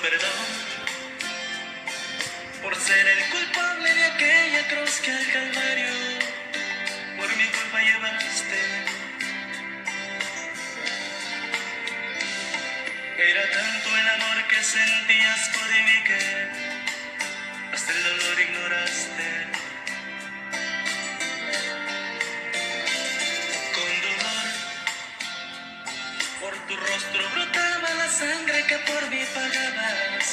perdón por ser el culpable de aquella cruz que al Calvario por mi culpa llevaste. Era tanto el amor que sentías por mí que hasta el dolor ignoraste. Con dolor por tu rostro brotaba la sangre que por mí pagabas.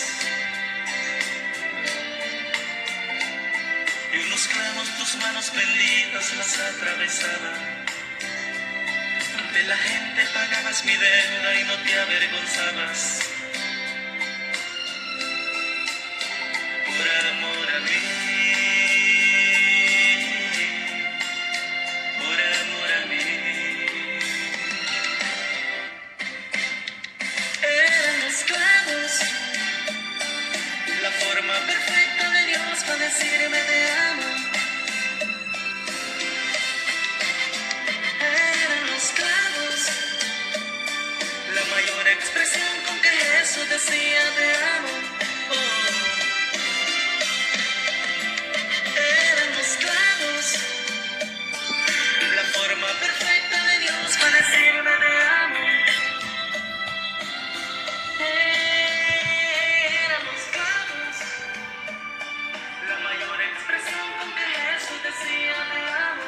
Y unos clavos tus manos benditas las atravesaban. Ante la gente pagabas mi deuda y no te avergonzabas. Por amor a mí, por amor a mí. Eran los clavos la forma perfecta de Dios para decirme te amo. Expresión con que Jesús decía te amo. Eran los clavos la forma perfecta de Dios para decirme te amo. Eran los clavos la mayor expresión con que Jesús decía te amo.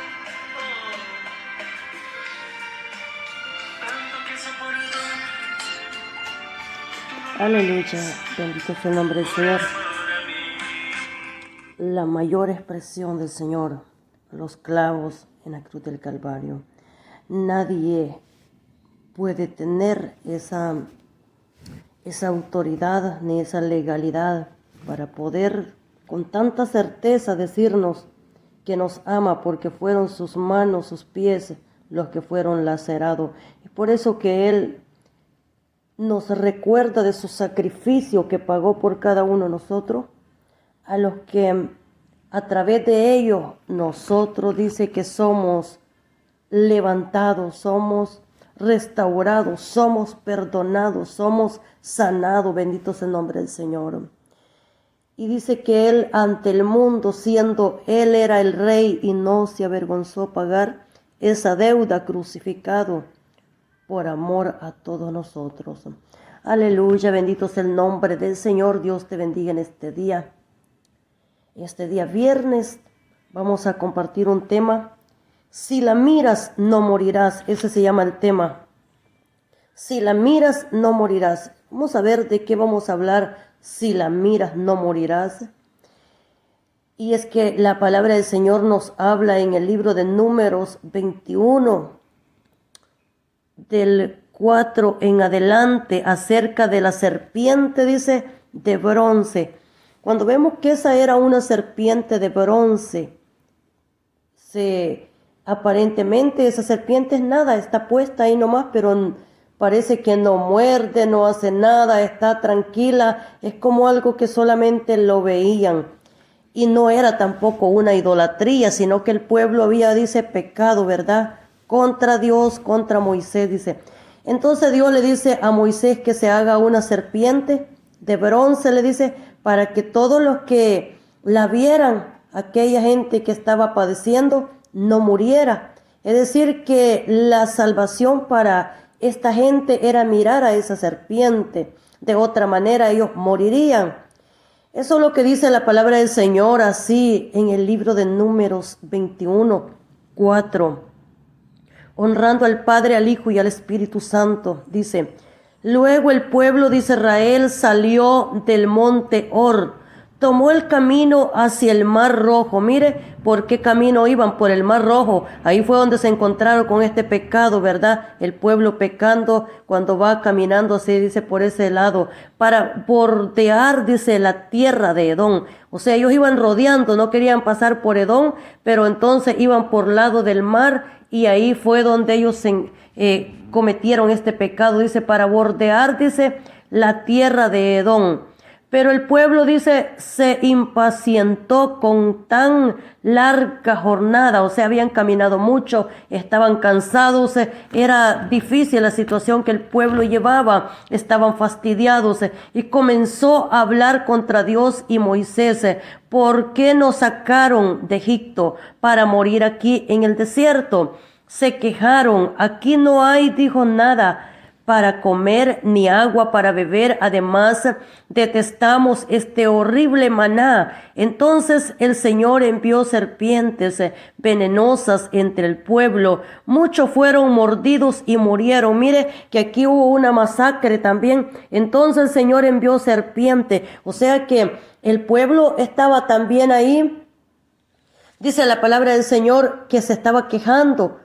Tanto que soportó. Aleluya, bendito sea el nombre del Señor. La mayor expresión del Señor, los clavos en la cruz del Calvario. Nadie puede tener esa autoridad ni esa legalidad para poder con tanta certeza decirnos que nos ama, porque fueron sus manos, sus pies los que fueron lacerados. Es por eso que Él nos recuerda de su sacrificio que pagó por cada uno de nosotros, a los que a través de ellos nosotros dice que somos levantados, somos restaurados, somos perdonados, somos sanados, bendito sea el nombre del Señor. Y dice que Él ante el mundo, siendo Él era el Rey y no se avergonzó pagar esa deuda crucificado por amor a todos nosotros. Aleluya, bendito sea el nombre del Señor. Dios te bendiga en este día. Este día viernes vamos a compartir un tema. Si la miras, no morirás. Ese se llama el tema. Si la miras, no morirás. Vamos a ver de qué vamos a hablar. Si la miras, no morirás. Y es que la palabra del Señor nos habla en el libro de Números 21, del 4 en adelante, acerca de la serpiente, dice, de bronce. Cuando vemos que esa era una serpiente de bronce, aparentemente esa serpiente es nada, está puesta ahí nomás, pero parece que no muerde, no hace nada, está tranquila, es como algo que solamente lo veían. Y no era tampoco una idolatría, sino que el pueblo había, dice, pecado, ¿verdad?, contra Dios, contra Moisés, dice. Entonces Dios le dice a Moisés que se haga una serpiente de bronce, le dice, para que todos los que la vieran, aquella gente que estaba padeciendo, no muriera. Es decir, que la salvación para esta gente era mirar a esa serpiente. De otra manera ellos morirían. Eso es lo que dice la palabra del Señor así en el libro de Números 21, 4. Honrando al Padre, al Hijo y al Espíritu Santo, dice. Luego el pueblo de Israel salió del monte Hor, tomó el camino hacia el Mar Rojo. Mire por qué camino iban, por el Mar Rojo. Ahí fue donde se encontraron con este pecado, ¿verdad? El pueblo pecando cuando va caminando así, dice, por ese lado, para bordear, dice, la tierra de Edom. O sea, ellos iban rodeando, no querían pasar por Edom, pero entonces iban por lado del mar, y ahí fue donde ellos cometieron este pecado, dice, para bordear, dice, la tierra de Edom. Pero el pueblo, dice, se impacientó con tan larga jornada, o sea, habían caminado mucho, estaban cansados, era difícil la situación que el pueblo llevaba, estaban fastidiados y comenzó a hablar contra Dios y Moisés. ¿Por qué nos sacaron de Egipto para morir aquí en el desierto? Se quejaron, aquí no hay, dijo, nada para comer ni agua para beber. Además, detestamos este horrible maná. Entonces el Señor envió serpientes venenosas entre el pueblo. Muchos fueron mordidos y murieron. Mire que aquí hubo una masacre también. Entonces el Señor envió serpiente. O sea que el pueblo estaba también ahí. Dice la palabra del Señor que se estaba quejando.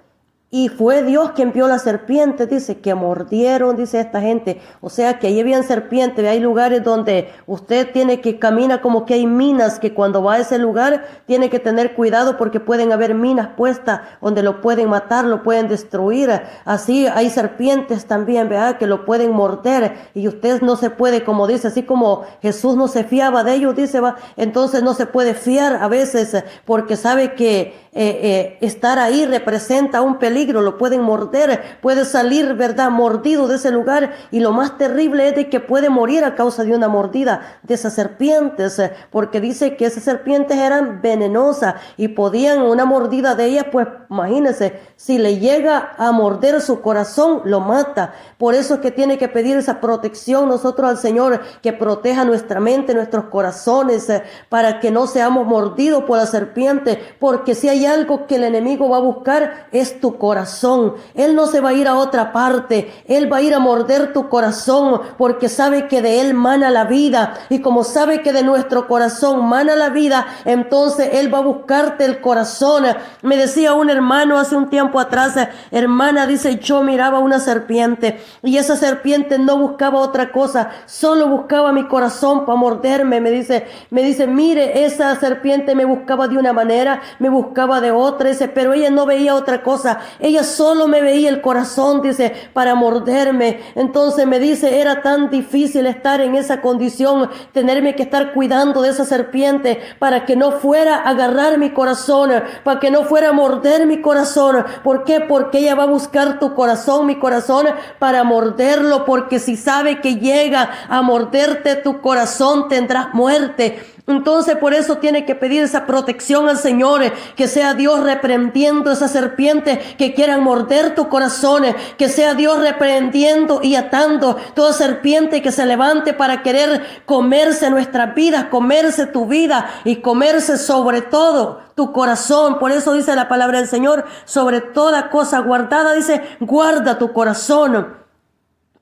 Y fue Dios quien envió la serpiente, dice, que mordieron, dice esta gente. O sea, que ahí habían serpientes. Hay lugares donde usted tiene que caminar como que hay minas, que cuando va a ese lugar tiene que tener cuidado porque pueden haber minas puestas donde lo pueden matar, lo pueden destruir. Así hay serpientes también, ¿verdad? Que lo pueden morder y usted no se puede, como dice, así como Jesús no se fiaba de ellos, dice, va, entonces no se puede fiar a veces porque sabe que estar ahí representa un peligro, lo pueden morder, puede salir, ¿verdad?, mordido de ese lugar, y lo más terrible es de que puede morir a causa de una mordida de esas serpientes, porque dice que esas serpientes eran venenosas y podían, una mordida de ellas, pues imagínense, si le llega a morder su corazón, lo mata. Por eso es que tiene que pedir esa protección nosotros al Señor, que proteja nuestra mente, nuestros corazones, para que no seamos mordidos por la serpiente, porque si hay algo que el enemigo va a buscar es tu corazón. Él no se va a ir a otra parte, él va a ir a morder tu corazón porque sabe que de él mana la vida, y como sabe que de nuestro corazón mana la vida, entonces él va a buscarte el corazón. Me decía un hermano hace un tiempo atrás, hermana, dice, yo miraba una serpiente y esa serpiente no buscaba otra cosa, solo buscaba mi corazón para morderme. Me dice, mire, esa serpiente me buscaba de una manera, me buscaba de otra, dice, pero ella no veía otra cosa, ella solo me veía el corazón, dice, para morderme. Entonces me dice, era tan difícil estar en esa condición, tenerme que estar cuidando de esa serpiente para que no fuera a agarrar mi corazón, para que no fuera a morder mi corazón. ¿Por qué? Porque ella va a buscar tu corazón, mi corazón, para morderlo, porque si sabe que llega a morderte tu corazón, tendrás muerte. Entonces por eso tiene que pedir esa protección al Señor, que sea Dios reprendiendo esas serpientes que quieran morder tu corazón, que sea Dios reprendiendo y atando toda serpiente que se levante para querer comerse nuestras vidas, comerse tu vida y comerse sobre todo tu corazón. Por eso dice la palabra del Señor, sobre toda cosa guardada, dice, guarda tu corazón.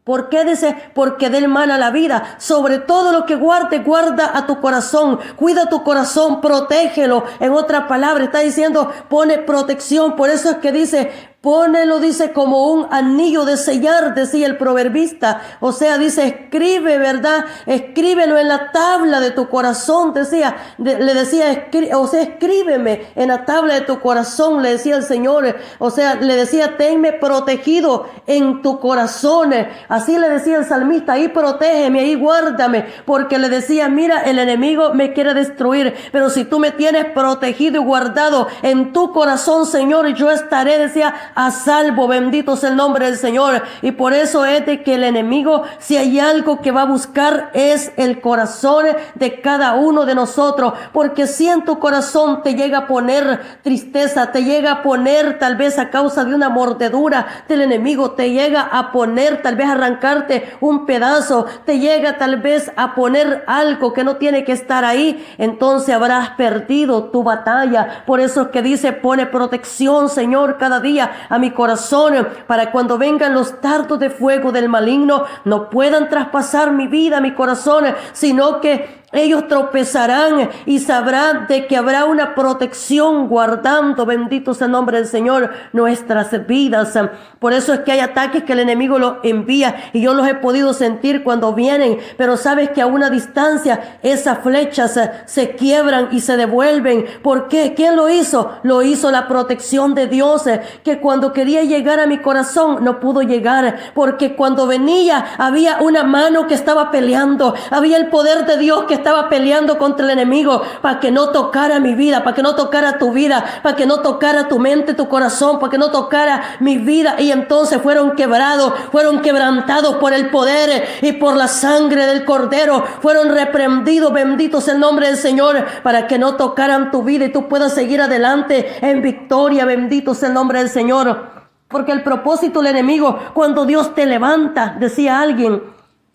¿Por qué? Dice, porque de él mana la vida. Sobre todo lo que guarde, guarda a tu corazón. Cuida tu corazón, protégelo. En otra palabra, está diciendo, pone protección. Por eso es que dice, pónelo, dice, como un anillo de sellar, decía el proverbista. O sea, dice, escribe, ¿verdad? Escríbelo en la tabla de tu corazón, decía. Le decía, escríbeme en la tabla de tu corazón, le decía el Señor. O sea, le decía, tenme protegido en tu corazón. Así le decía el salmista, ahí protégeme, ahí guárdame. Porque le decía, mira, el enemigo me quiere destruir, pero si tú me tienes protegido y guardado en tu corazón, Señor, yo estaré, decía, a salvo. Bendito es el nombre del Señor. Y por eso es de que el enemigo, si hay algo que va a buscar, es el corazón de cada uno de nosotros. Porque si en tu corazón te llega a poner tristeza, te llega a poner tal vez a causa de una mordedura del enemigo, te llega a poner tal vez a arrancarte un pedazo, te llega tal vez a poner algo que no tiene que estar ahí, entonces habrás perdido tu batalla. Por eso es que dice, pone protección, Señor, cada día a mi corazón, para cuando vengan los dardos de fuego del maligno, no puedan traspasar mi vida, mi corazón, sino que Ellos tropezarán y sabrán de que habrá una protección guardando, bendito sea el nombre del Señor, nuestras vidas. Por eso es que hay ataques que el enemigo los envía y yo los he podido sentir cuando vienen, pero sabes que a una distancia esas flechas se quiebran y se devuelven. ¿Por qué? ¿Quién lo hizo? Lo hizo la protección de Dios, que cuando quería llegar a mi corazón no pudo llegar, porque cuando venía había una mano que estaba peleando, había el poder de Dios que estaba peleando contra el enemigo para que no tocara mi vida, para que no tocara tu vida, para que no tocara tu mente, tu corazón, para que no tocara mi vida. Y entonces fueron quebrados, fueron quebrantados por el poder y por la sangre del Cordero, fueron reprendidos, bendito sea el nombre del Señor, para que no tocaran tu vida y tú puedas seguir adelante en victoria, bendito sea el nombre del Señor. Porque el propósito del enemigo, cuando Dios te levanta, decía alguien,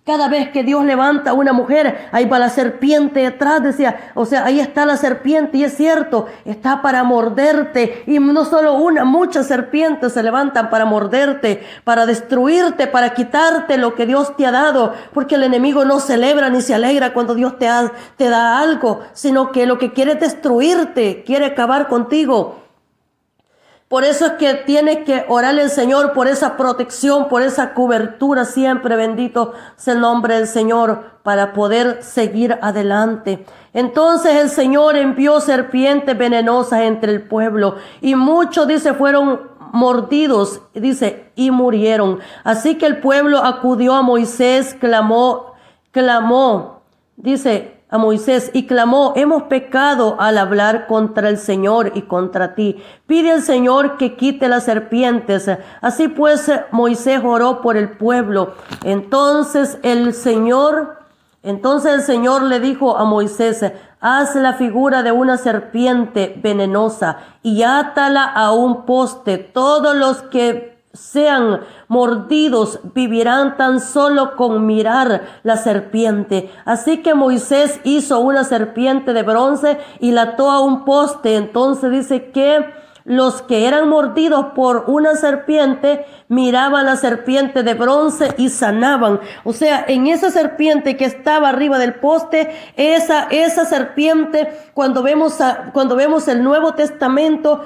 cada vez que Dios levanta a una mujer, ahí va la serpiente detrás, decía, o sea, ahí está la serpiente, y es cierto, está para morderte, y no solo una, muchas serpientes se levantan para morderte, para destruirte, para quitarte lo que Dios te ha dado, porque el enemigo no celebra ni se alegra cuando Dios te da algo, sino que lo que quiere es destruirte, quiere acabar contigo. Por eso es que tienes que orarle al Señor por esa protección, por esa cobertura siempre, bendito sea el nombre del Señor, para poder seguir adelante. Entonces el Señor envió serpientes venenosas entre el pueblo y muchos, dice, fueron mordidos, dice, y murieron. Así que el pueblo acudió a Moisés, clamó, dice, a Moisés y clamó, hemos pecado al hablar contra el Señor y contra ti. Pide al Señor que quite las serpientes. Así pues Moisés oró por el pueblo. Entonces el Señor le dijo a Moisés, haz la figura de una serpiente venenosa y átala a un poste. Todos los que sean mordidos vivirán tan solo con mirar la serpiente. Así que Moisés hizo una serpiente de bronce y la ató a un poste. Entonces dice que los que eran mordidos por una serpiente miraban la serpiente de bronce y sanaban. O sea, en esa serpiente que estaba arriba del poste, esa serpiente, cuando vemos el Nuevo Testamento,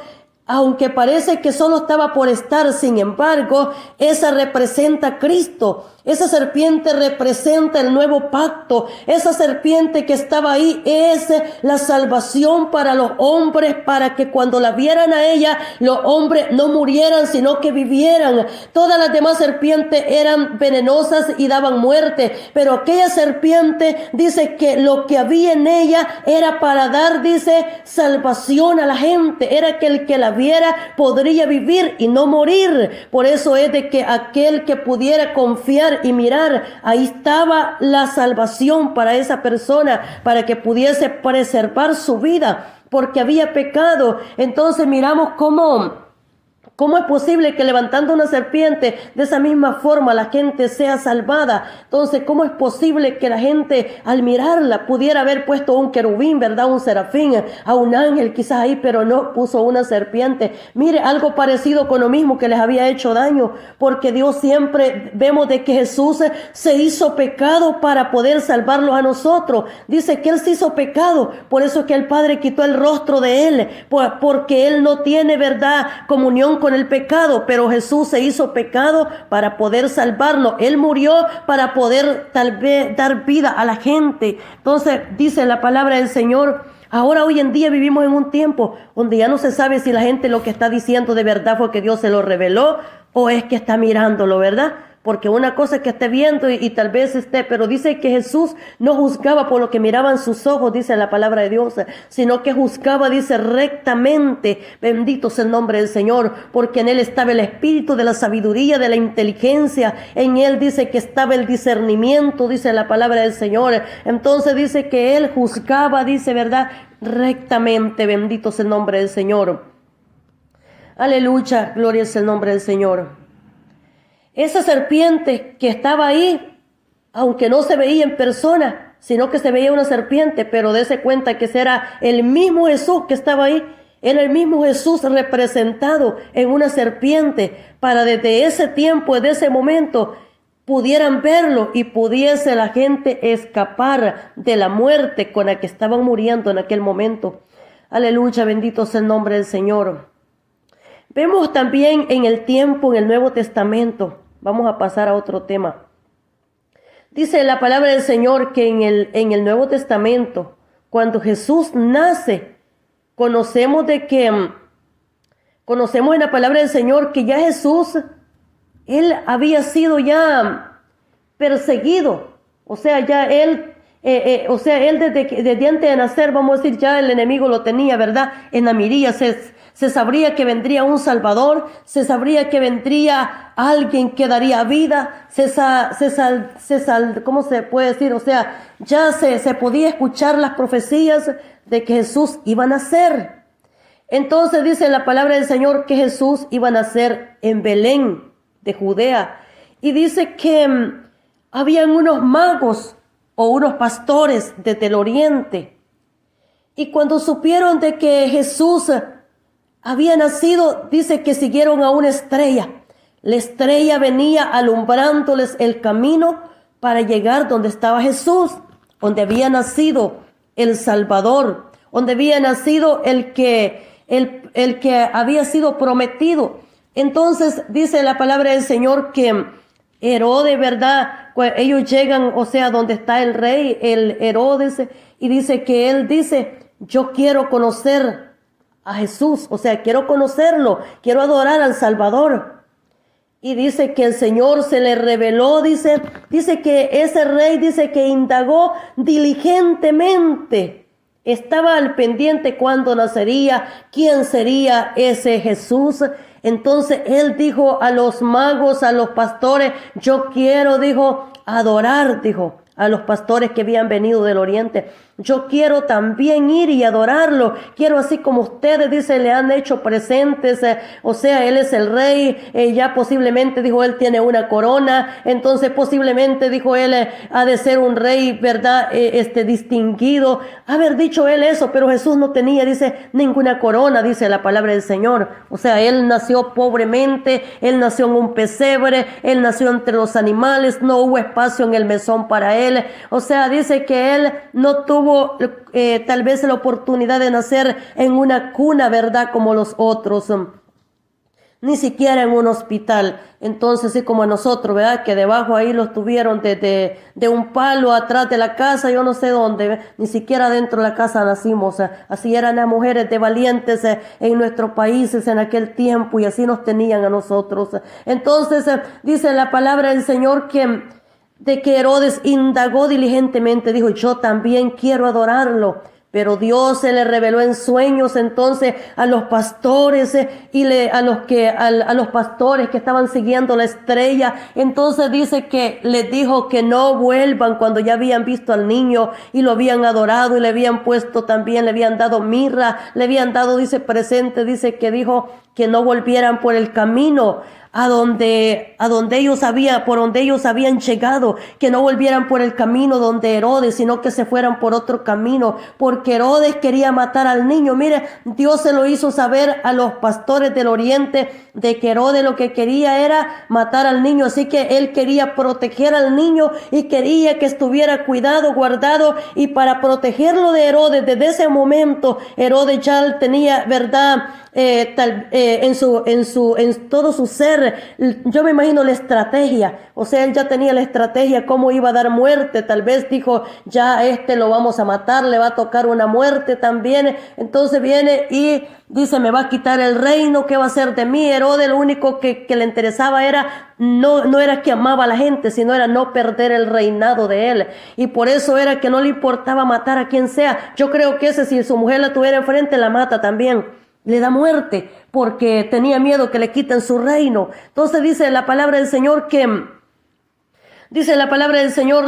aunque parece que solo estaba por estar, sin embargo, esa representa a Cristo. Esa serpiente representa el nuevo pacto. Esa serpiente que estaba ahí es la salvación para los hombres, para que cuando la vieran a ella, los hombres no murieran, sino que vivieran. Todas las demás serpientes eran venenosas y daban muerte, pero aquella serpiente dice que lo que había en ella era para dar, dice, salvación a la gente. Era que el que la viera podría vivir y no morir. Por eso es de que aquel que pudiera confiar y mirar, ahí estaba la salvación para esa persona, para que pudiese preservar su vida, porque había pecado. Entonces miramos ¿cómo es posible que levantando una serpiente de esa misma forma la gente sea salvada? Entonces, ¿cómo es posible que la gente al mirarla pudiera haber puesto un querubín, verdad, un serafín, a un ángel quizás ahí, pero no puso una serpiente? Mire, algo parecido con lo mismo que les había hecho daño, porque Dios siempre vemos de que Jesús se hizo pecado para poder salvarlos a nosotros. Dice que Él se hizo pecado, por eso es que el Padre quitó el rostro de Él, porque Él no tiene, verdad, comunión con el pecado, pero Jesús se hizo pecado para poder salvarnos. Él murió para poder tal vez dar vida a la gente. Entonces dice la palabra del Señor, ahora hoy en día vivimos en un tiempo donde ya no se sabe si la gente lo que está diciendo de verdad fue que Dios se lo reveló o es que está mirándolo, ¿verdad? Porque una cosa es que esté viendo y tal vez esté, pero dice que Jesús no juzgaba por lo que miraban sus ojos, dice la palabra de Dios, sino que juzgaba, dice, rectamente. Bendito sea el nombre del Señor, porque en Él estaba el espíritu de la sabiduría, de la inteligencia. En Él dice que estaba el discernimiento, dice la palabra del Señor. Entonces dice que Él juzgaba, dice, ¿verdad? Rectamente. Bendito sea el nombre del Señor. Aleluya, gloria es el nombre del Señor. Esa serpiente que estaba ahí, aunque no se veía en persona, sino que se veía una serpiente, pero dése cuenta que ese era el mismo Jesús que estaba ahí, era el mismo Jesús representado en una serpiente, para desde ese tiempo, desde ese momento, pudieran verlo y pudiese la gente escapar de la muerte con la que estaban muriendo en aquel momento. Aleluya, bendito sea el nombre del Señor. Vemos también en el tiempo, en el Nuevo Testamento, vamos a pasar a otro tema. Dice la palabra del Señor que en el Nuevo Testamento, cuando Jesús nace, conocemos en la palabra del Señor que ya Jesús, Él había sido ya perseguido. O sea, ya Él desde antes de nacer, vamos a decir, ya el enemigo lo tenía, ¿verdad? En la mirilla se sabría que vendría un Salvador, se sabría que vendría alguien que daría vida, ¿cómo se puede decir? O sea, ya se podía escuchar las profecías de que Jesús iba a nacer. Entonces dice la palabra del Señor que Jesús iba a nacer en Belén de Judea. Y dice que habían unos magos o unos pastores desde el oriente. Y cuando supieron de que Jesús había nacido, dice que siguieron a una estrella. La estrella venía alumbrándoles el camino para llegar donde estaba Jesús, donde había nacido el Salvador, donde había nacido el que había sido prometido. Entonces dice la palabra del Señor que Herodes, ¿verdad? Ellos llegan, o sea, donde está el rey, el Herodes, y dice que él dice, yo quiero conocer a Jesús, o sea, quiero conocerlo, quiero adorar al Salvador. Y dice que el Señor se le reveló, dice que ese rey, dice que indagó diligentemente, estaba al pendiente cuándo nacería, quién sería ese Jesús. Entonces él dijo a los magos, a los pastores, yo quiero, dijo, adorar, dijo, a los pastores que habían venido del oriente. Yo quiero también ir y adorarlo. Quiero así como ustedes, dice, le han hecho presentes. O sea, él es el rey. Ya posiblemente, dijo, él tiene una corona. Entonces posiblemente, dijo él, ha de ser un rey, ¿verdad? Distinguido. Haber dicho él eso, pero Jesús no tenía, dice, ninguna corona, dice la palabra del Señor. O sea, él nació pobremente. Él nació en un pesebre. Él nació entre los animales. No hubo espacio en el mesón para él. O sea, dice que él no tuvo tal vez la oportunidad de nacer en una cuna, ¿verdad? Como los otros, ni siquiera en un hospital. Entonces, sí, como nosotros, ¿verdad? Que debajo ahí los tuvieron de un palo atrás de la casa, yo no sé dónde, ni siquiera dentro de la casa nacimos. Así eran las mujeres de valientes en nuestros países en aquel tiempo, y así nos tenían a nosotros. Entonces, dice la palabra del Señor de que Herodes indagó diligentemente, dijo, yo también quiero adorarlo. Pero Dios se le reveló en sueños entonces a los pastores a los pastores que estaban siguiendo la estrella. Entonces dice que les dijo que no vuelvan cuando ya habían visto al niño y lo habían adorado y le habían puesto también, le habían dado mirra, le habían dado, dice, presente, dice que dijo que no volvieran por el camino por donde ellos habían llegado, que no volvieran por el camino donde Herodes, sino que se fueran por otro camino, porque Herodes quería matar al niño. Mire, Dios se lo hizo saber a los pastores del oriente de que Herodes lo que quería era matar al niño, así que él quería proteger al niño y quería que estuviera cuidado, guardado, y para protegerlo de Herodes, desde ese momento Herodes ya tenía, ¿verdad? En todo su ser, yo me imagino la estrategia, o sea, él ya tenía la estrategia cómo iba a dar muerte. Tal vez dijo, ya lo vamos a matar, le va a tocar una muerte también. Entonces viene y dice, me va a quitar el reino, ¿qué va a hacer de mí? Herodes lo único que le interesaba era, no era que amaba a la gente, sino era no perder el reinado de él, y por eso era que no le importaba matar a quien sea. Yo creo que si su mujer la tuviera enfrente, la mata también, le da muerte, porque tenía miedo que le quiten su reino. Entonces dice la palabra del Señor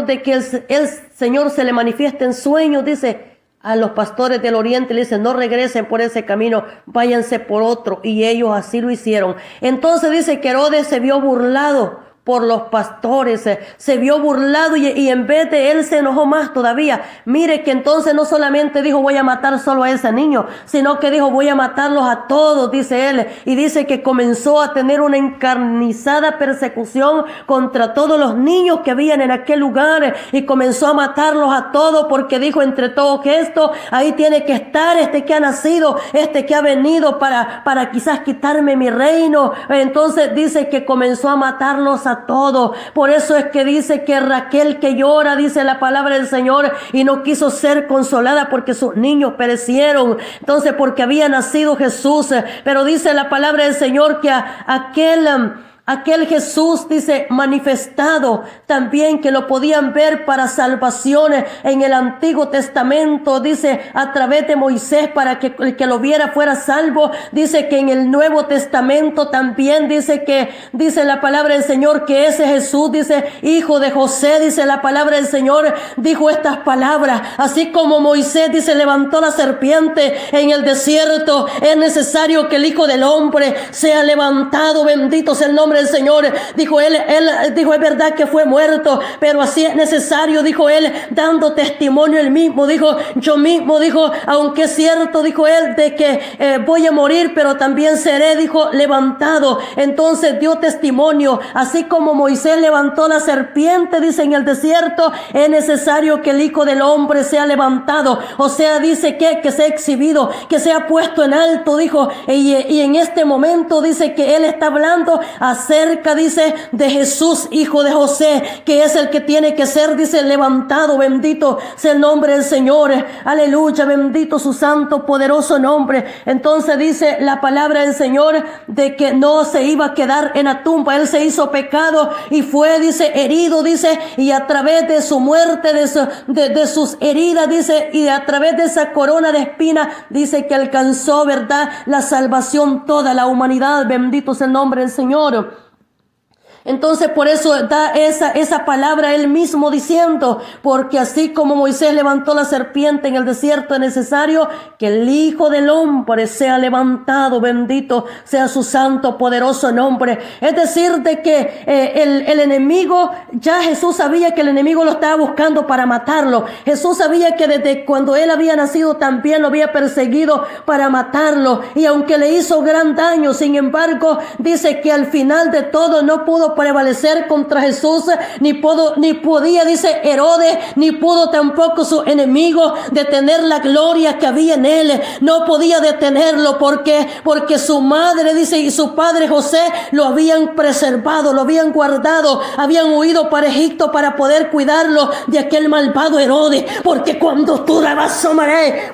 de que el Señor se le manifiesta en sueños, dice, a los pastores del oriente, le dice, no regresen por ese camino, váyanse por otro, y ellos así lo hicieron. Entonces dice que Herodes se vio burlado por los pastores, se vio burlado y en vez de él se enojó más todavía. Mire que entonces no solamente dijo voy a matar solo a ese niño, sino que dijo voy a matarlos a todos, dice él, y dice que comenzó a tener una encarnizada persecución contra todos los niños que habían en aquel lugar y comenzó a matarlos a todos porque dijo entre todos que esto ahí tiene que estar este que ha nacido, este que ha venido para quizás quitarme mi reino. Entonces dice que comenzó a matarlos a todos. Por eso es que dice que Raquel que llora, dice la palabra del Señor, y no quiso ser consolada porque sus niños perecieron. Entonces porque había nacido Jesús. Pero dice la palabra del Señor que aquel Jesús, dice, manifestado también que lo podían ver para salvaciones en el Antiguo Testamento, dice, a través de Moisés para que el que lo viera fuera salvo. Dice que en el Nuevo Testamento también dice la palabra del Señor que ese Jesús, dice, hijo de José, dice la palabra del Señor, dijo estas palabras, así como Moisés, dice, levantó la serpiente en el desierto, es necesario que el Hijo del Hombre sea levantado, bendito sea el nombre del Señor. Dijo él dijo, es verdad que fue muerto, pero así es necesario, dijo él, dando testimonio él mismo, dijo, yo mismo, dijo, aunque es cierto, dijo él, de que voy a morir, pero también seré, dijo, levantado. Entonces dio testimonio, así como Moisés levantó la serpiente, dice, en el desierto, es necesario que el Hijo del Hombre sea levantado, o sea, dice que sea exhibido, que sea puesto en alto, dijo, y en este momento dice que él está hablando acerca, dice, de Jesús, hijo de José, que es el que tiene que ser, dice, levantado. Bendito sea el nombre del Señor, aleluya, bendito su santo, poderoso nombre. Entonces dice la palabra del Señor de que no se iba a quedar en la tumba, él se hizo pecado y fue, dice, herido, dice, y a través de su muerte, de sus heridas, dice, y a través de esa corona de espinas, dice que alcanzó, verdad, la salvación toda la humanidad. Bendito sea el nombre del Señor. Entonces por eso da esa palabra él mismo diciendo, porque así como Moisés levantó la serpiente en el desierto, es necesario que el Hijo del Hombre sea levantado, bendito sea su santo poderoso nombre. Es decir, de que el enemigo, ya Jesús sabía que el enemigo lo estaba buscando para matarlo. Jesús sabía que desde cuando él había nacido también lo había perseguido para matarlo, y aunque le hizo gran daño, sin embargo dice que al final de todo no pudo prevalecer contra Jesús, ni podía, dice Herodes, ni pudo tampoco su enemigo detener la gloria que había en él. No podía detenerlo porque su madre, dice, y su padre José lo habían preservado, lo habían guardado, habían huido para Egipto para poder cuidarlo de aquel malvado Herodes. Porque cuando tú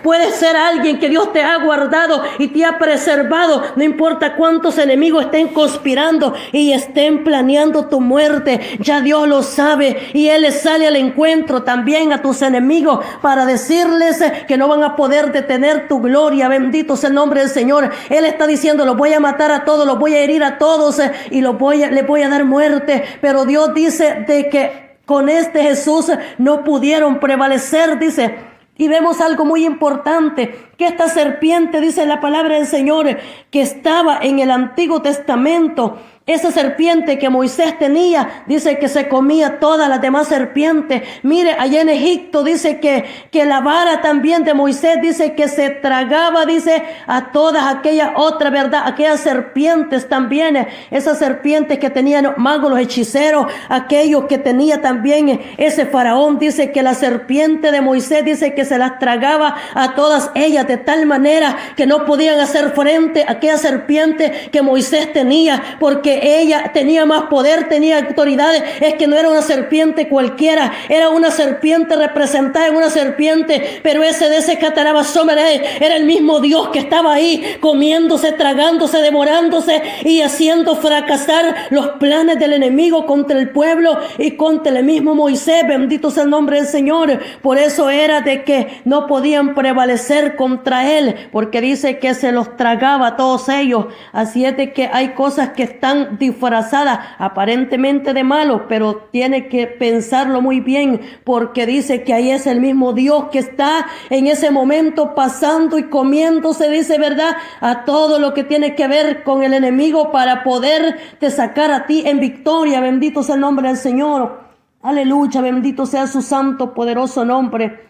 puedes ser alguien que Dios te ha guardado y te ha preservado, no importa cuántos enemigos estén conspirando y estén planeando tu muerte, ya Dios lo sabe, y Él les sale al encuentro también a tus enemigos para decirles que no van a poder detener tu gloria. Bendito sea el nombre del Señor. Él está diciendo, los voy a matar a todos, los voy a herir a todos y les voy a dar muerte. Pero Dios dice de que con este Jesús no pudieron prevalecer, dice. Y vemos algo muy importante, que esta serpiente, dice la palabra del Señor, que estaba en el Antiguo Testamento, esa serpiente que Moisés tenía, dice que se comía todas las demás serpientes. Mire, allá en Egipto dice que la vara también de Moisés, dice que se tragaba, dice, a todas aquellas otras, ¿verdad? Aquellas serpientes también, esas serpientes que tenían los magos, los hechiceros, aquellos que tenía también ese faraón, dice que la serpiente de Moisés, dice que se las tragaba a todas ellas, de tal manera que no podían hacer frente a aquella serpiente que Moisés tenía, porque ella tenía más poder, tenía autoridades. Es que no era una serpiente cualquiera, era una serpiente representada en una serpiente, pero ese catarabasómere era el mismo Dios que estaba ahí comiéndose, tragándose, devorándose y haciendo fracasar los planes del enemigo contra el pueblo y contra el mismo Moisés. Bendito sea el nombre del Señor. Por eso era de que no podían prevalecer contra contra él, porque dice que se los tragaba a todos ellos. Así es de que hay cosas que están disfrazadas aparentemente de malos, pero tiene que pensarlo muy bien, porque dice que ahí es el mismo Dios que está en ese momento pasando y comiéndose, dice, ¿verdad?, a todo lo que tiene que ver con el enemigo para poderte sacar a ti en victoria. Bendito sea el nombre del Señor. Aleluya, bendito sea su santo, poderoso nombre.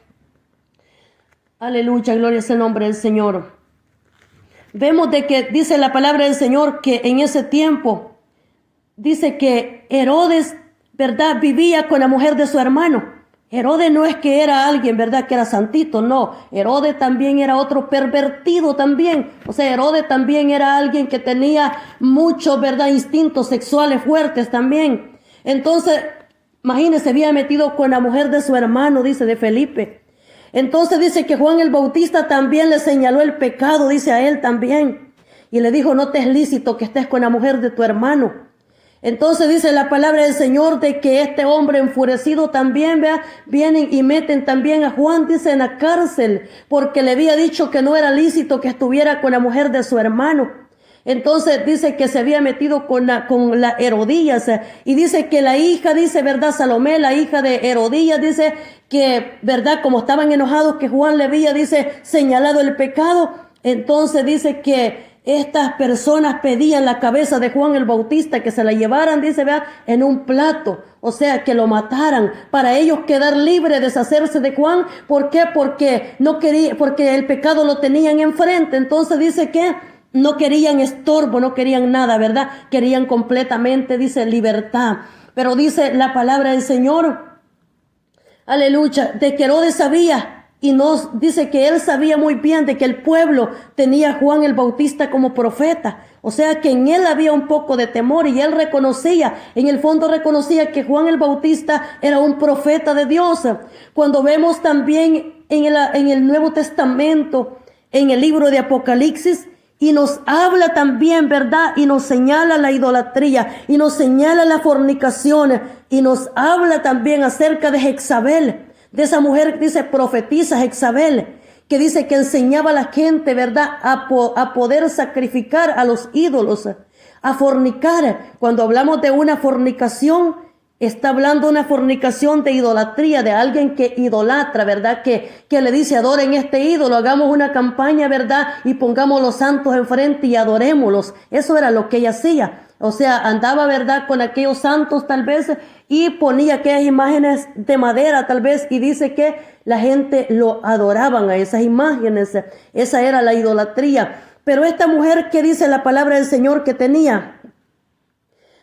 Aleluya, gloria sea el nombre del Señor. Vemos de que dice la palabra del Señor que en ese tiempo dice que Herodes, ¿verdad?, vivía con la mujer de su hermano. Herodes no es que era alguien, ¿verdad?, que era santito, no. Herodes también era otro pervertido también. O sea, Herodes también era alguien que tenía muchos, ¿verdad?, instintos sexuales fuertes también. Entonces, imagínense, había metido con la mujer de su hermano, dice, de Felipe. Entonces dice que Juan el Bautista también le señaló el pecado, dice, a él también. Y le dijo, no te es lícito que estés con la mujer de tu hermano. Entonces dice la palabra del Señor de que este hombre enfurecido también, vea, vienen y meten también a Juan, dice, en la cárcel, porque le había dicho que no era lícito que estuviera con la mujer de su hermano. Entonces dice que se había metido con la Herodías, y dice que la hija, dice, ¿verdad?, Salomé, la hija de Herodías, dice que, ¿verdad?, como estaban enojados que Juan le había, dice, señalado el pecado, entonces dice que estas personas pedían la cabeza de Juan el Bautista, que se la llevaran, dice, vea, en un plato, o sea, que lo mataran, para ellos quedar libres, deshacerse de Juan. ¿Por qué? Porque no quería, porque el pecado lo tenían enfrente. Entonces dice que no querían estorbo, no querían nada, ¿verdad? Querían completamente, dice, libertad. Pero dice la palabra del Señor, aleluya, de que Herodes sabía, y nos dice que él sabía muy bien de que el pueblo tenía a Juan el Bautista como profeta. O sea que en él había un poco de temor, y él reconocía, en el fondo reconocía que Juan el Bautista era un profeta de Dios. Cuando vemos también en el Nuevo Testamento, en el libro de Apocalipsis, y nos habla también, ¿verdad?, y nos señala la idolatría, y nos señala la fornicación, y nos habla también acerca de Jezabel, de esa mujer, dice, profetisa Jezabel, que dice que enseñaba a la gente, ¿verdad?, a poder sacrificar a los ídolos, a fornicar. Cuando hablamos de una fornicación, está hablando de una fornicación de idolatría, de alguien que idolatra, ¿verdad?, que le dice, adoren este ídolo, hagamos una campaña, ¿verdad?, y pongamos los santos enfrente y adorémoslos. Eso era lo que ella hacía. O sea, andaba, ¿verdad?, con aquellos santos tal vez, y ponía aquellas imágenes de madera tal vez, y dice que la gente lo adoraban a esas imágenes. Esa era la idolatría. Pero esta mujer, que dice la palabra del Señor que tenía,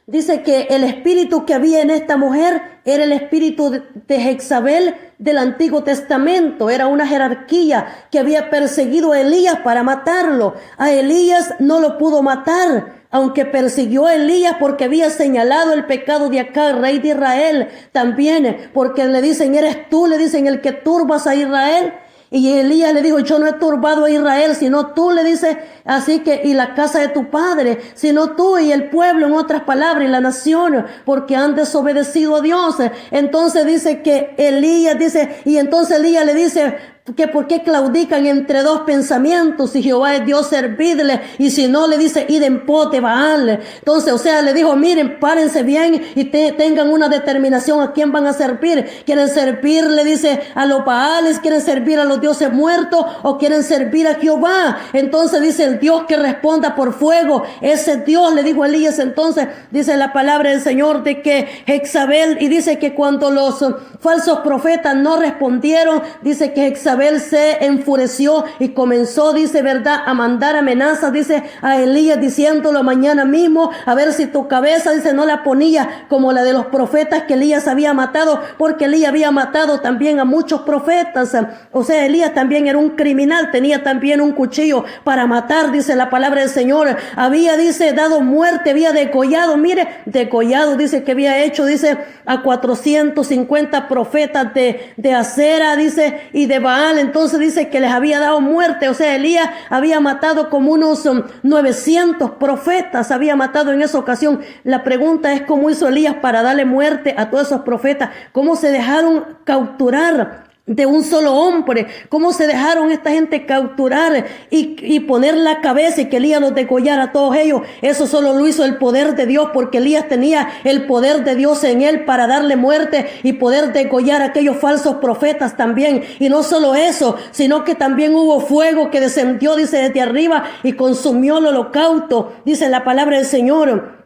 dice que el espíritu que había en esta mujer era el espíritu de Jezabel del Antiguo Testamento. Era una jerarquía que había perseguido a Elías para matarlo. A Elías no lo pudo matar, aunque persiguió a Elías porque había señalado el pecado de Acab, rey de Israel, también, porque le dicen, eres tú, le dicen, el que turbas a Israel. Y Elías le dijo, yo no he turbado a Israel, sino tú, le dice, así que, y la casa de tu padre, sino tú y el pueblo, en otras palabras, y la nación, porque han desobedecido a Dios. Entonces dice que Elías dice, y entonces Elías le dice, que por qué claudican entre dos pensamientos, si Jehová es Dios, servidle, y si no, le dice, id en pos de Baal. Entonces, o sea, le dijo, miren, párense bien y tengan una determinación a quién van a servir. ¿Quieren servir, le dice, a los Baales? ¿Quieren servir a los dioses muertos? ¿O quieren servir a Jehová? Entonces dice, el Dios que responda por fuego, ese Dios, le dijo Elías. Entonces dice la palabra del Señor de que Jezabel, y dice que cuando los falsos profetas no respondieron, dice que Jezabel se enfureció y comenzó, dice, ¿verdad?, a mandar amenazas, dice, a Elías, diciéndolo, mañana mismo, a ver si tu cabeza, dice, no la ponía como la de los profetas que Elías había matado, porque Elías había matado también a muchos profetas. O sea, Elías también era un criminal, tenía también un cuchillo para matar, dice la palabra del Señor. Había, dice, dado muerte, había degollado, mire, degollado, dice, que había hecho, dice, a 450 profetas de Acera, dice, y de Baal. Entonces dice que les había dado muerte. O sea, Elías había matado como unos 900 profetas, había matado en esa ocasión. La pregunta es, ¿cómo hizo Elías para darle muerte a todos esos profetas? ¿Cómo se dejaron capturar de un solo hombre, cómo se dejaron esta gente capturar y poner la cabeza y que Elías los degollara a todos ellos. Eso solo lo hizo el poder de Dios, porque Elías tenía el poder de Dios en él para darle muerte y poder degollar a aquellos falsos profetas también. Y no solo eso, sino que también hubo fuego que descendió, dice, desde arriba y consumió el holocausto, dice la palabra del Señor.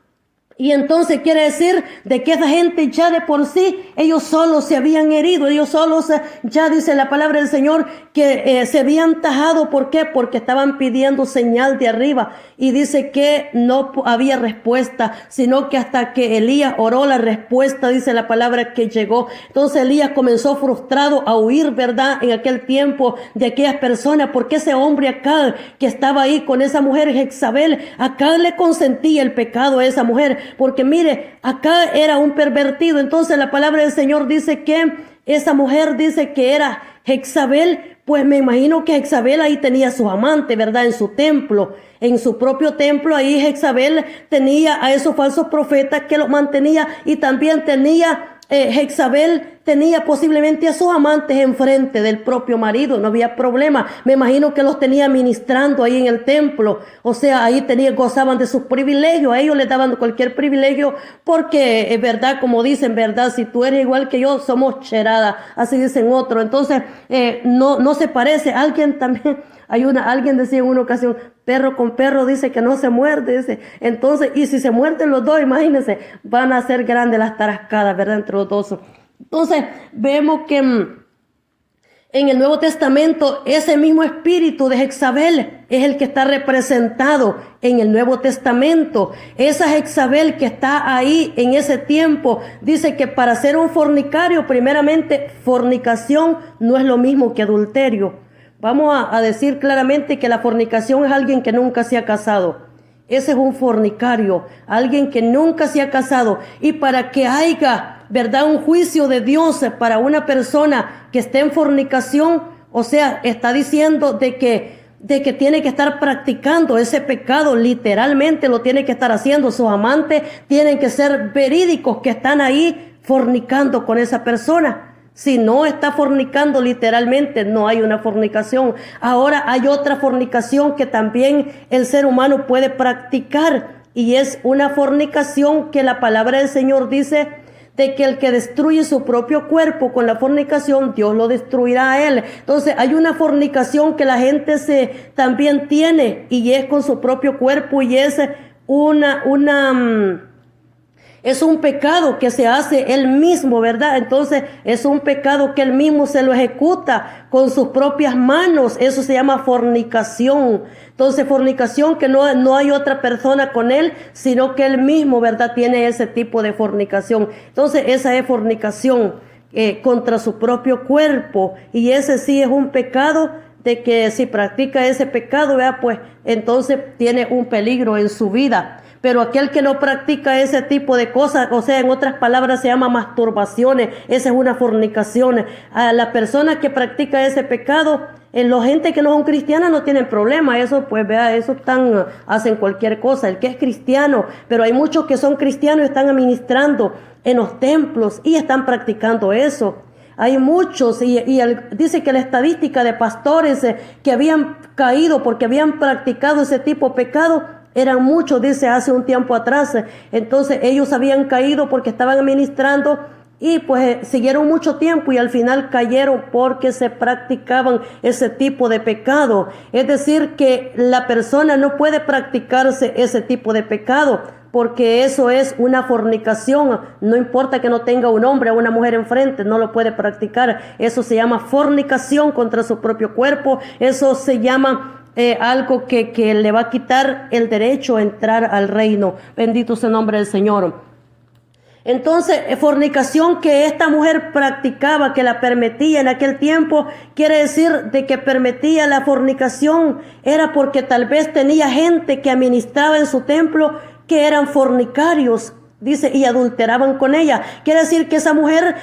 Y entonces quiere decir de que esa gente ya de por sí, ellos solos se habían herido, ellos solos ya dice la palabra del Señor que se habían tajado. ¿Por qué? Porque estaban pidiendo señal de arriba. Y dice que no había respuesta, sino que hasta que Elías oró la respuesta, dice la palabra, que llegó. Entonces Elías comenzó frustrado a huir, ¿verdad? En aquel tiempo de aquellas personas, porque ese hombre acá que estaba ahí con esa mujer Jezabel, acá le consentía el pecado a esa mujer. Porque mire, acá era un pervertido. Entonces la palabra del Señor dice que esa mujer dice que era Jezabel. Pues me imagino que Jezabel ahí tenía a su amante, ¿verdad? En su templo, en su propio templo. Ahí Jezabel tenía a esos falsos profetas que los mantenía. Y también tenía Jezabel tenía posiblemente a sus amantes enfrente del propio marido, no había problema. Me imagino que los tenía ministrando ahí en el templo, o sea, ahí gozaban de sus privilegios, a ellos les daban cualquier privilegio, porque es verdad, como dicen, verdad, si tú eres igual que yo, somos cherada, así dicen otros. Entonces, no se parece. Alguien también, alguien decía en una ocasión, perro con perro dice que no se muerde, dice. Entonces, y si se muerden los dos, imagínense, van a ser grandes las tarascadas, ¿verdad? Entre los dos. Entonces, vemos que en el Nuevo Testamento ese mismo espíritu de Jezabel es el que está representado en el Nuevo Testamento. Esa Jezabel que está ahí en ese tiempo dice que para ser un fornicario, primeramente, fornicación no es lo mismo que adulterio. Vamos a decir claramente que la fornicación es alguien que nunca se ha casado. Ese es un fornicario, alguien que nunca se ha casado. Y para que haya, ¿verdad?, un juicio de Dios para una persona que esté en fornicación, o sea, está diciendo de que tiene que estar practicando ese pecado, literalmente lo tiene que estar haciendo. Sus amantes tienen que ser verídicos que están ahí fornicando con esa persona. Si no está fornicando literalmente, no hay una fornicación. Ahora hay otra fornicación que también el ser humano puede practicar, y es una fornicación que la palabra del Señor dice de que el que destruye su propio cuerpo con la fornicación, Dios lo destruirá a él. Entonces hay una fornicación que la gente también tiene, y es con su propio cuerpo, y es es un pecado que se hace él mismo, ¿verdad? Entonces es un pecado que él mismo se lo ejecuta con sus propias manos. Eso se llama fornicación. Entonces fornicación que no hay otra persona con él, sino que él mismo, ¿verdad?, tiene ese tipo de fornicación. Entonces esa es fornicación contra su propio cuerpo, y ese sí es un pecado de que si practica ese pecado, ¿verdad?, pues entonces tiene un peligro en su vida. Pero aquel que no practica ese tipo de cosas, o sea, en otras palabras se llama masturbaciones, esa es una fornicación. A la persona que practica ese pecado, la gente que no son cristianas no tienen problema, eso pues vea, eso hacen cualquier cosa, el que es cristiano, pero hay muchos que son cristianos y están administrando en los templos y están practicando eso. Hay muchos, dice que la estadística de pastores que habían caído porque habían practicado ese tipo de pecado, eran muchos, dice, hace un tiempo atrás. Entonces ellos habían caído porque estaban administrando y pues siguieron mucho tiempo y al final cayeron porque se practicaban ese tipo de pecado. Es decir, que la persona no puede practicarse ese tipo de pecado, porque eso es una fornicación. No importa que no tenga un hombre o una mujer enfrente, no lo puede practicar. Eso se llama fornicación contra su propio cuerpo. Eso se llama algo que le va a quitar el derecho a entrar al reino. Bendito sea el nombre del Señor. Entonces, fornicación que esta mujer practicaba, que la permitía en aquel tiempo, quiere decir de que permitía la fornicación, era porque tal vez tenía gente que administraba en su templo que eran fornicarios, dice, y adulteraban con ella. Quiere decir que esa mujer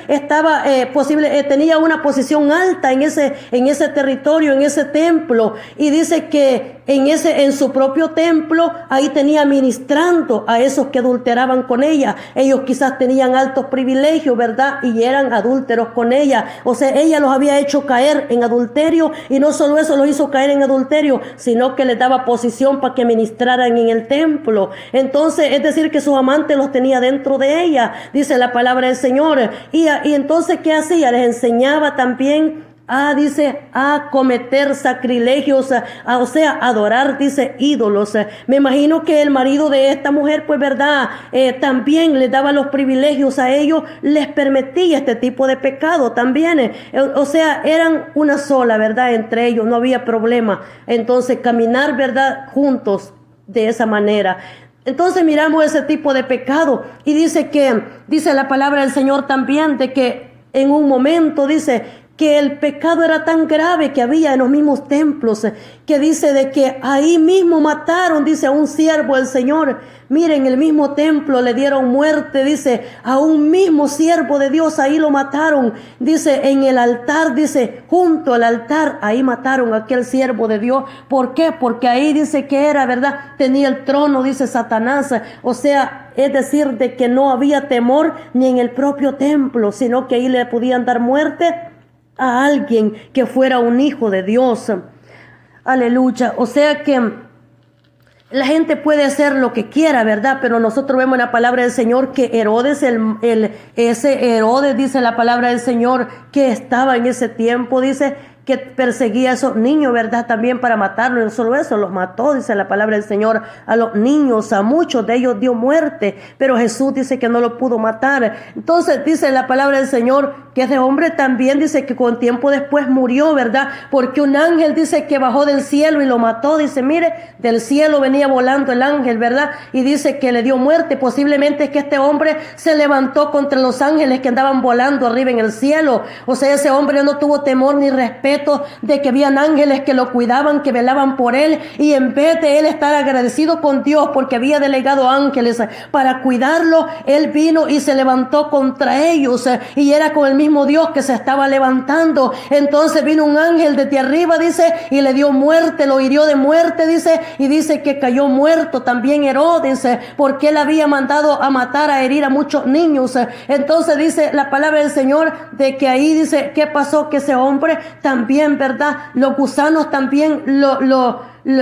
tenía una posición alta en ese territorio, en ese templo, y dice que en su propio templo, ahí tenía ministrando a esos que adulteraban con ella. Ellos quizás tenían altos privilegios, ¿verdad? Y eran adúlteros con ella. O sea, ella los había hecho caer en adulterio, y no solo eso los hizo caer en adulterio, sino que les daba posición para que ministraran en el templo. Entonces, es decir, que sus amantes los tenía dentro de ella, dice la palabra del Señor. Y entonces, ¿qué hacía? Les enseñaba también a cometer sacrilegios, o sea, adorar, dice, ídolos. Me imagino que el marido de esta mujer, pues, verdad, también les daba los privilegios a ellos, les permitía este tipo de pecado también. O sea, eran una sola, verdad, entre ellos, no había problema. Entonces, caminar, verdad, juntos de esa manera. Entonces miramos ese tipo de pecado, y dice la palabra del Señor también, de que en un momento dice que el pecado era tan grave que había en los mismos templos, que dice de que ahí mismo mataron, dice, a un siervo del Señor. Miren, el mismo templo le dieron muerte, dice, a un mismo siervo de Dios, ahí lo mataron. Dice, en el altar, dice, junto al altar, ahí mataron a aquel siervo de Dios. ¿Por qué? Porque ahí dice que era, ¿verdad? Tenía el trono, dice Satanás. O sea, es decir, de que no había temor ni en el propio templo, sino que ahí le podían dar muerte a alguien que fuera un hijo de Dios. Aleluya. O sea que la gente puede hacer lo que quiera, ¿verdad? Pero nosotros vemos en la palabra del Señor que Herodes, ese Herodes, dice la palabra del Señor, que estaba en ese tiempo, dice, que perseguía a esos niños, ¿verdad? También para matarlos. No solo eso, los mató, dice la palabra del Señor, a los niños, a muchos de ellos dio muerte, pero Jesús dice que no lo pudo matar. Entonces dice la palabra del Señor que ese hombre también dice que con tiempo después murió, ¿verdad? Porque un ángel dice que bajó del cielo y lo mató. Dice, mire, del cielo venía volando el ángel, ¿verdad? Y dice que le dio muerte. Posiblemente es que este hombre se levantó contra los ángeles que andaban volando arriba en el cielo. O sea, ese hombre no tuvo temor ni respeto de que habían ángeles que lo cuidaban, que velaban por él, y en vez de él estar agradecido con Dios porque había delegado ángeles para cuidarlo, él vino y se levantó contra ellos, y era con el mismo Dios que se estaba levantando. Entonces vino un ángel desde arriba, dice, y le dio muerte, lo hirió de muerte, dice, y dice que cayó muerto también Herodes, porque él había mandado a matar, a herir a muchos niños. Entonces dice la palabra del Señor de que ahí dice, ¿qué pasó? Que ese hombre también, ¿verdad? Los gusanos también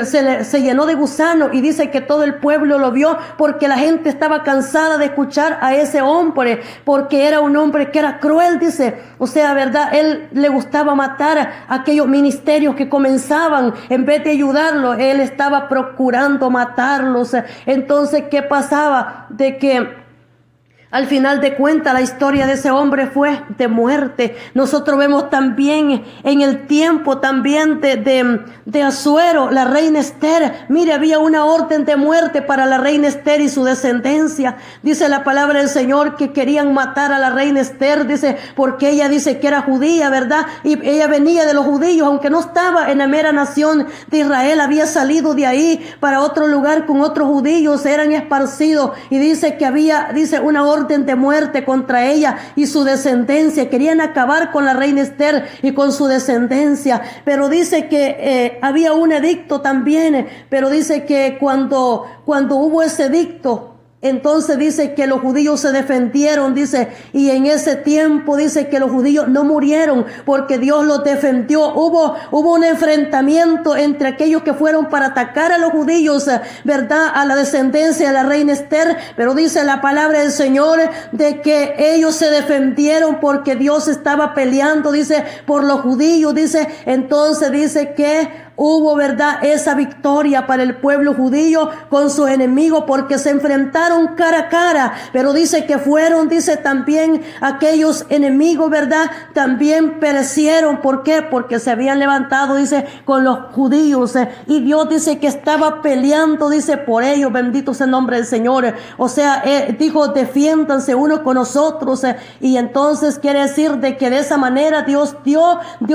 se llenó de gusanos, y dice que todo el pueblo lo vio porque la gente estaba cansada de escuchar a ese hombre, porque era un hombre que era cruel, dice. O sea, ¿verdad? Él le gustaba matar a aquellos ministerios que comenzaban, en vez de ayudarlos, él estaba procurando matarlos. Entonces, ¿qué pasaba? De que al final de cuentas, la historia de ese hombre fue de muerte. Nosotros vemos también en el tiempo también de Asuero, la reina Esther. Mire, había una orden de muerte para la reina Esther y su descendencia. Dice la palabra del Señor que querían matar a la reina Esther, dice, porque ella dice que era judía, ¿verdad? Y ella venía de los judíos, aunque no estaba en la mera nación de Israel, había salido de ahí para otro lugar con otros judíos, eran esparcidos, y dice que había, dice, una orden de muerte contra ella y su descendencia. Querían acabar con la reina Esther y con su descendencia, pero dice que había un edicto también, pero dice que cuando hubo ese edicto, entonces dice que los judíos se defendieron, dice, y en ese tiempo dice que los judíos no murieron porque Dios los defendió. Hubo un enfrentamiento entre aquellos que fueron para atacar a los judíos, ¿verdad? A la descendencia de la reina Esther, pero dice la palabra del Señor de que ellos se defendieron porque Dios estaba peleando, dice, por los judíos, dice. Entonces dice que hubo, ¿verdad?, esa victoria para el pueblo judío con sus enemigos, porque se enfrentaron cara a cara. Pero dice que fueron, dice, también aquellos enemigos, ¿verdad?, también perecieron. ¿Por qué? Porque se habían levantado, dice, con los judíos, y Dios dice que estaba peleando, dice, por ellos. Bendito sea el nombre del Señor. O sea, dijo, defiéndanse unos con nosotros, y entonces quiere decir de que de esa manera Dios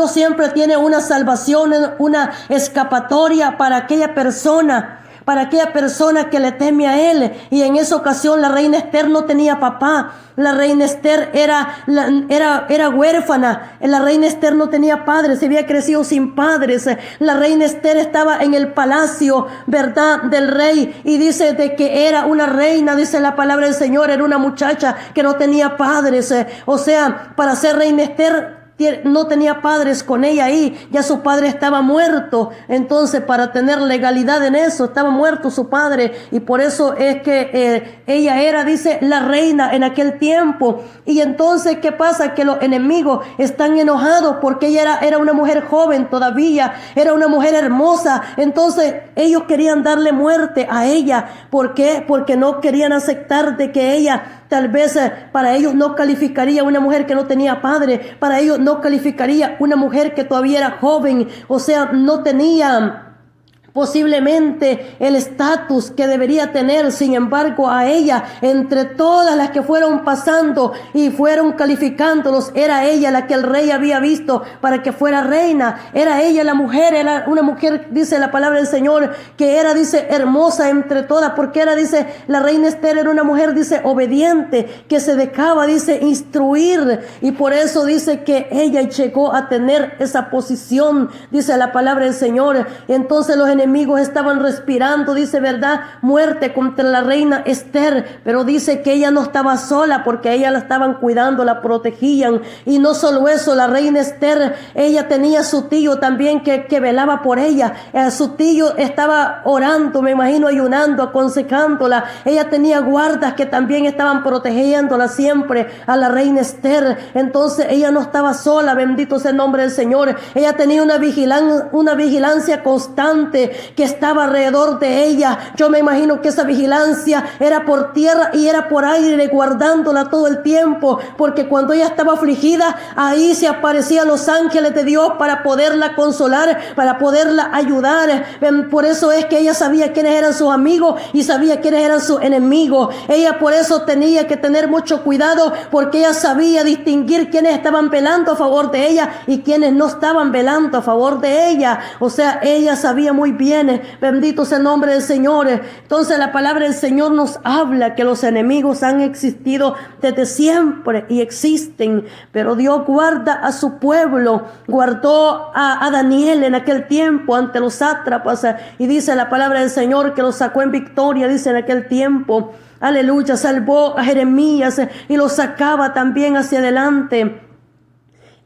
siempre tiene una salvación, una escapatoria para aquella persona. para aquella persona que le teme a él. Y en esa ocasión la reina Esther no tenía papá. La reina Esther era huérfana. La reina Esther no tenía padres, se había crecido sin padres. La reina Esther estaba en el palacio, ¿verdad?, del rey. Y dice de que era una reina, dice la palabra del Señor, era una muchacha que no tenía padres. O sea, para ser reina Esther no tenía padres con ella ahí, ya su padre estaba muerto. Entonces, para tener legalidad en eso, estaba muerto su padre, y por eso es que ella era, dice, la reina en aquel tiempo. Y entonces, ¿qué pasa? Que los enemigos están enojados porque ella era una mujer joven todavía, era una mujer hermosa. Entonces, ellos querían darle muerte a ella. ¿Por qué? Porque no querían aceptar de que ella, tal vez para ellos no calificaría una mujer que no tenía padre, para ellos no calificaría una mujer que todavía era joven, o sea, no tenía posiblemente el estatus que debería tener. Sin embargo, a ella, entre todas las que fueron pasando y fueron calificándolos, era ella la que el rey había visto para que fuera reina. Era ella la mujer, era una mujer, dice la palabra del Señor, que era, dice, hermosa entre todas, porque era, dice, la reina Esther era una mujer, dice, obediente, que se dejaba, dice, instruir, y por eso dice que ella llegó a tener esa posición, dice la palabra del Señor. Entonces los enemigos estaban respirando, dice, verdad, muerte contra la reina Esther, pero dice que ella no estaba sola, porque ella la estaban cuidando, la protegían. Y no solo eso, la reina Esther, ella tenía su tío también que velaba por ella. Su tío estaba orando, me imagino, ayunando, aconsejándola. Ella tenía guardas que también estaban protegiéndola siempre a la reina Esther. Entonces ella no estaba sola, bendito sea el nombre del Señor. Ella tenía una vigilancia constante que estaba alrededor de ella. Yo me imagino que esa vigilancia era por tierra y era por aire, guardándola todo el tiempo, porque cuando ella estaba afligida, ahí se aparecían los ángeles de Dios para poderla consolar, para poderla ayudar. Por eso es que ella sabía quiénes eran sus amigos y sabía quiénes eran sus enemigos. Ella por eso tenía que tener mucho cuidado, porque ella sabía distinguir quiénes estaban velando a favor de ella y quiénes no estaban velando a favor de ella. O sea, ella sabía muy bien, bendito sea el nombre del Señor. Entonces la palabra del Señor nos habla que los enemigos han existido desde siempre y existen, pero Dios guarda a su pueblo. Guardó a Daniel en aquel tiempo ante los sátrapas, y dice la palabra del Señor que lo sacó en victoria, dice, en aquel tiempo. Aleluya, salvó a Jeremías y lo sacaba también hacia adelante.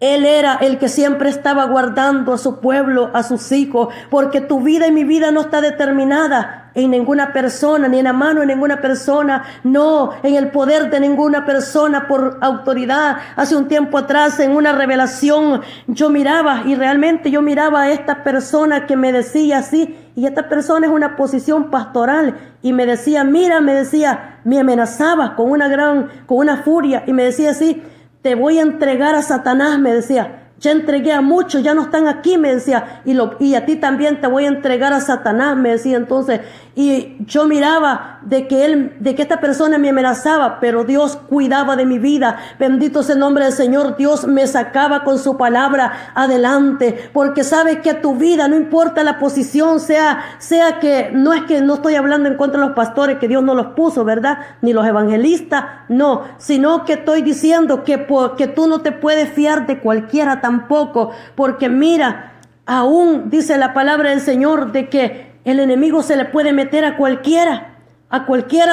Él era el que siempre estaba guardando a su pueblo, a sus hijos, porque tu vida y mi vida no está determinada en ninguna persona, ni en la mano de ninguna persona, no, en el poder de ninguna persona por autoridad. Hace un tiempo atrás, en una revelación, yo miraba, y realmente yo miraba a esta persona que me decía así, y esta persona es una posición pastoral, y me decía, mira, me amenazaba con una furia, y me decía así: te voy a entregar a Satanás, me decía. Ya entregué a muchos, ya no están aquí, me decía, y a ti también te voy a entregar a Satanás, me decía. Entonces, y yo miraba de que esta persona me amenazaba, pero Dios cuidaba de mi vida. Bendito sea el nombre del Señor. Dios me sacaba con su palabra adelante, porque sabe que tu vida, no importa la posición, sea que no estoy hablando en contra de los pastores, que Dios no los puso, ¿verdad? Ni los evangelistas, no, sino que estoy diciendo que tú no te puedes fiar de cualquiera tampoco, porque mira, aún dice la palabra del Señor de que el enemigo se le puede meter a cualquiera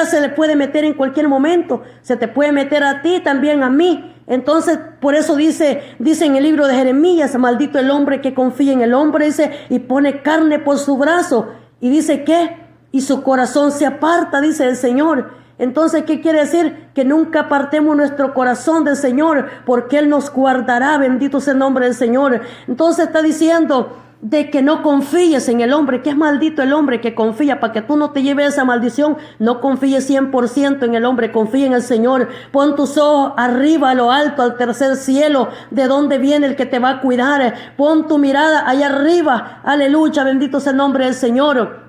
se le puede meter en cualquier momento, se te puede meter a ti, también a mí. Entonces, por eso dice en el libro de Jeremías: maldito el hombre que confía en el hombre, dice, y pone carne por su brazo, y dice ¿qué? Y su corazón se aparta, dice el Señor. Entonces, ¿qué quiere decir? Que nunca apartemos nuestro corazón del Señor, porque Él nos guardará, bendito sea el nombre del Señor. Entonces está diciendo de que no confíes en el hombre, que es maldito el hombre que confía. Para que tú no te lleves esa maldición, no confíes 100% en el hombre, confía en el Señor. Pon tus ojos arriba, a lo alto, al tercer cielo, de donde viene el que te va a cuidar. Pon tu mirada allá arriba, aleluya, bendito sea el nombre del Señor.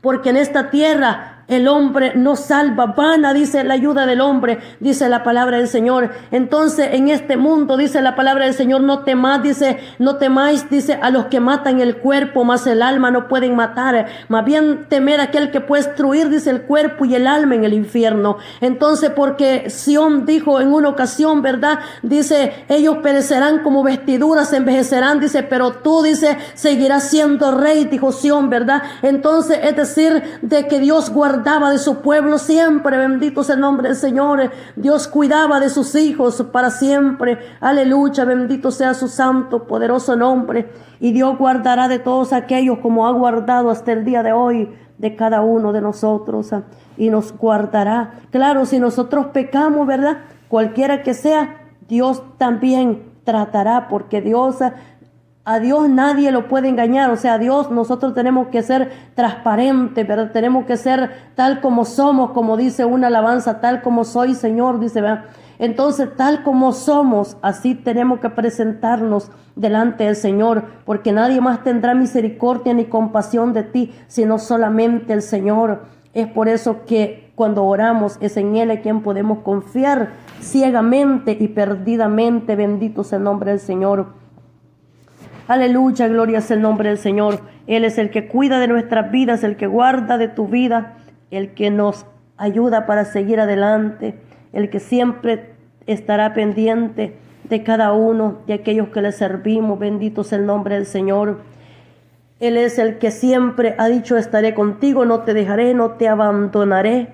Porque en esta tierra el hombre no salva, vana, dice, la ayuda del hombre, dice la palabra del Señor. Entonces, en este mundo, dice la palabra del Señor, no temáis, dice, a los que matan el cuerpo, mas el alma no pueden matar. Más bien temer a aquel que puede destruir, dice, el cuerpo y el alma en el infierno. Entonces, porque Sión dijo en una ocasión, ¿verdad? Dice, ellos perecerán como vestiduras, se envejecerán, dice, pero tú, dice, seguirás siendo rey, dijo Sión, ¿verdad? Entonces, es decir, de que Dios guardaba de su pueblo siempre, bendito sea el nombre del Señor. Dios cuidaba de sus hijos para siempre, aleluya, bendito sea su santo, poderoso nombre. Y Dios guardará de todos aquellos como ha guardado hasta el día de hoy de cada uno de nosotros, y nos guardará. Claro, si nosotros pecamos, ¿verdad? Cualquiera que sea, Dios también tratará, porque a Dios nadie lo puede engañar. O sea, a Dios nosotros tenemos que ser transparentes, ¿verdad? Tenemos que ser tal como somos, como dice una alabanza, tal como soy, Señor, dice, ¿verdad? Entonces, tal como somos, así tenemos que presentarnos delante del Señor, porque nadie más tendrá misericordia ni compasión de ti, sino solamente el Señor. Es por eso que cuando oramos es en Él en quien podemos confiar ciegamente y perdidamente. Bendito sea el nombre del Señor. Aleluya, gloria es el nombre del Señor. Él es el que cuida de nuestras vidas, el que guarda de tu vida, el que nos ayuda para seguir adelante, el que siempre estará pendiente de cada uno de aquellos que le servimos. Bendito sea el nombre del Señor. Él es el que siempre ha dicho, estaré contigo, no te dejaré, no te abandonaré.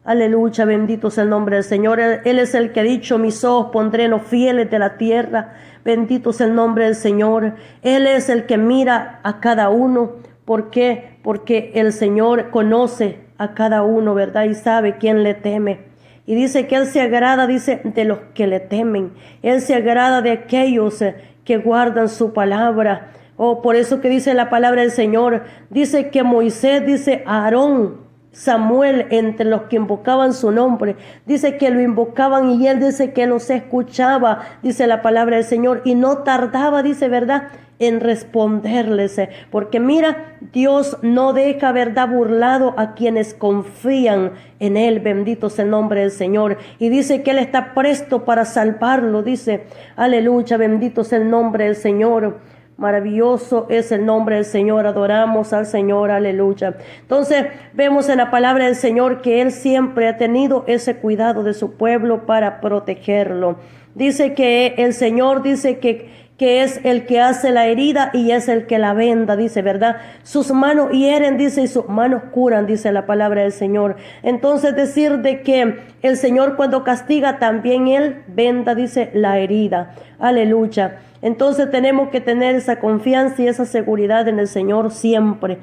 Aleluya, bendito sea el nombre del Señor. Él es el que ha dicho, mis ojos pondré en los fieles de la tierra. Bendito sea el nombre del Señor. Él es el que mira a cada uno. ¿Por qué? Porque el Señor conoce a cada uno, ¿verdad? Y sabe quién le teme. Y dice que Él se agrada, dice, de los que le temen. Él se agrada de aquellos que guardan su palabra. Oh, por eso que dice la palabra del Señor. Dice que Moisés, dice, Aarón, Samuel, entre los que invocaban su nombre, dice que lo invocaban y él dice que los escuchaba, dice la palabra del Señor, y no tardaba, dice, ¿verdad?, en responderles, porque mira, Dios no deja, ¿verdad?, burlado a quienes confían en Él. Bendito sea el nombre del Señor. Y dice que Él está presto para salvarlo, dice, aleluya, bendito sea el nombre del Señor. Maravilloso es el nombre del Señor, adoramos al Señor, aleluya. Entonces vemos en la palabra del Señor que Él siempre ha tenido ese cuidado de su pueblo para protegerlo. Dice que el Señor dice que es el que hace la herida y es el que la venda, dice, ¿verdad? Sus manos hieren, dice, y sus manos curan, dice la palabra del Señor. Entonces decir de que el Señor cuando castiga también Él venda, dice, la herida, aleluya. Entonces tenemos que tener esa confianza y esa seguridad en el Señor siempre,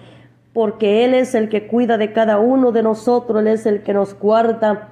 porque Él es el que cuida de cada uno de nosotros, Él es el que nos guarda,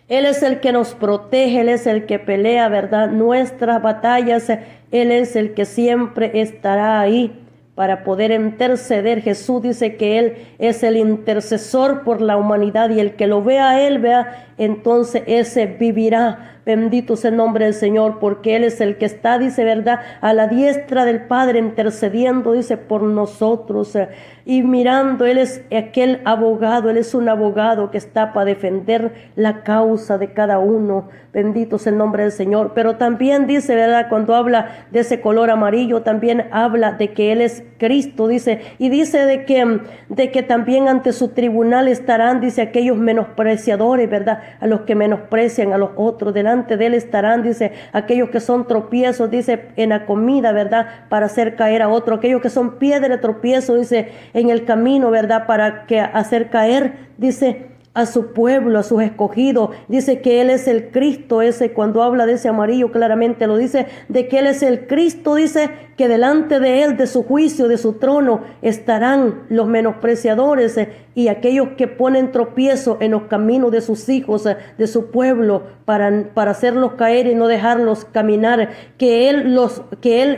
Él es el que nos protege, Él es el que pelea, ¿verdad?, nuestras batallas. Él es el que siempre estará ahí para poder interceder. Jesús dice que Él es el intercesor por la humanidad, y el que lo vea a Él, vea, entonces ese vivirá. Bendito sea el nombre del Señor, porque Él es el que está, dice, ¿verdad?, a la diestra del Padre intercediendo, dice, por nosotros. Y mirando, Él es aquel abogado, Él es un abogado que está para defender la causa de cada uno. Bendito sea el nombre del Señor. Pero también dice, ¿verdad?, cuando habla de ese color amarillo, también habla de que Él es Cristo, dice, y dice de que también ante su tribunal estarán, dice, aquellos menospreciadores, ¿verdad?, a los que menosprecian a los otros. Delante de Él estarán, dice, aquellos que son tropiezos, dice, en la comida, ¿verdad?, para hacer caer a otro. Aquellos que son piedra de tropiezo, dice, en el camino, ¿verdad?, para que hacer caer, dice, a su pueblo, a sus escogidos. Dice que Él es el Cristo. Ese, cuando habla de ese amarillo, claramente lo dice, de que Él es el Cristo. Dice que delante de Él, de su juicio, de su trono, estarán los menospreciadores y aquellos que ponen tropiezo en los caminos de sus hijos, de su pueblo, para hacerlos caer y no dejarlos caminar. Que Él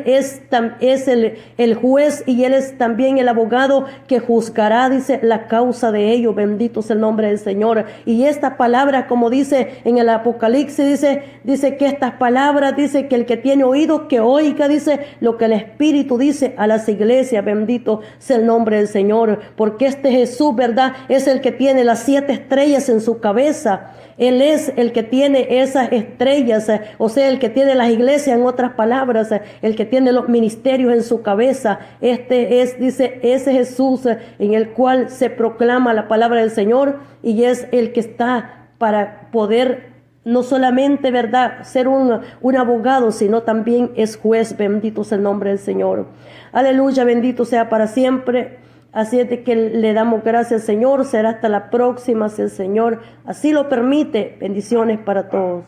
es el juez, y Él es también el abogado que juzgará, dice, la causa de ellos. Bendito sea el nombre del Señor. Y esta palabra, como dice en el Apocalipsis, dice que estas palabras, dice, que el que tiene oídos que oiga, dice, lo que el Espíritu dice a las iglesias, bendito sea el nombre del Señor, porque este Jesús, ¿verdad? Es el que tiene las 7 estrellas en su cabeza. Él es el que tiene esas estrellas, o sea, el que tiene las iglesias, en otras palabras, el que tiene los ministerios en su cabeza. Este es, dice, ese Jesús en el cual se proclama la palabra del Señor, y es el que está para poder no solamente, ¿verdad?, ser un abogado, sino también es juez. Bendito sea el nombre del Señor. Aleluya, bendito sea para siempre. Así es de que le damos gracias al Señor. Será hasta la próxima, si el Señor así lo permite. Bendiciones para todos.